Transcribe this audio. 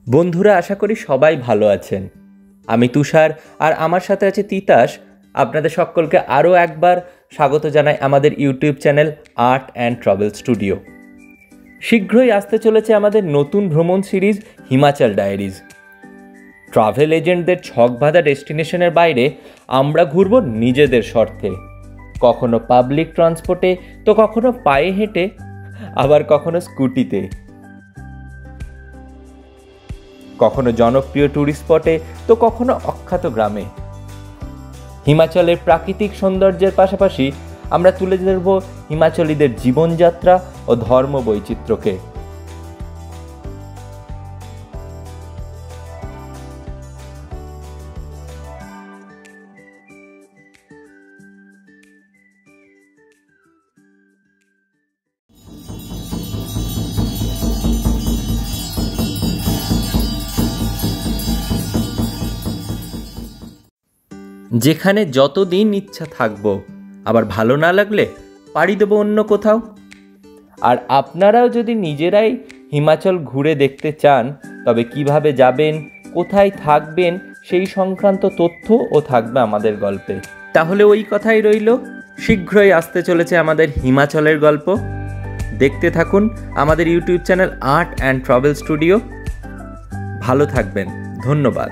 বন্ধুরা, আশা করি সবাই ভালো আছেন। আমি তুষার আর আমার সাথে আছে তিতাস। আপনাদের সকলকে আরও একবার স্বাগত জানাই আমাদের YouTube channel art and travel studio. শীঘ্রই আসতে চলেছে আমাদের নতুন ভ্রমণ সিরিজ হিমাচল ডায়েরিজ। ট্রাভেল এজেন্টদের ছকবাঁধা ডেস্টিনেশনের বাইরে আমরা ঘুরব নিজেদের স্বার্থে, কখনো পাবলিক ট্রান্সপোর্টে তো কখনো পায়ে হেঁটে, আবার কখনো স্কুটিতে, কখনো জনপ্রিয় ট্যুরিস্ট স্পটে তো কখনো অখ্যাত গ্রামে। হিমাচলের প্রাকৃতিক সৌন্দর্যের পাশাপাশি আমরা তুলে ধরব হিমাচলীদের জীবনযাত্রা ও ধর্ম বৈচিত্র্যকে। যেখানে যতদিন ইচ্ছা থাকবো, আবার ভালো না লাগলে পাড়ি দেবো অন্য কোথাও। আর আপনারাও যদি নিজেরাই হিমাচল ঘুরে দেখতে চান, তবে কিভাবে যাবেন, কোথায় থাকবেন, সেই সংক্রান্ত তথ্যও থাকবে আমাদের গল্পে। তাহলে ওই কথাই রইল, শীঘ্রই আসতে চলেছে আমাদের হিমাচলের গল্প। দেখতে থাকুন আমাদের YouTube channel art and travel studio. ভালো থাকবেন, ধন্যবাদ।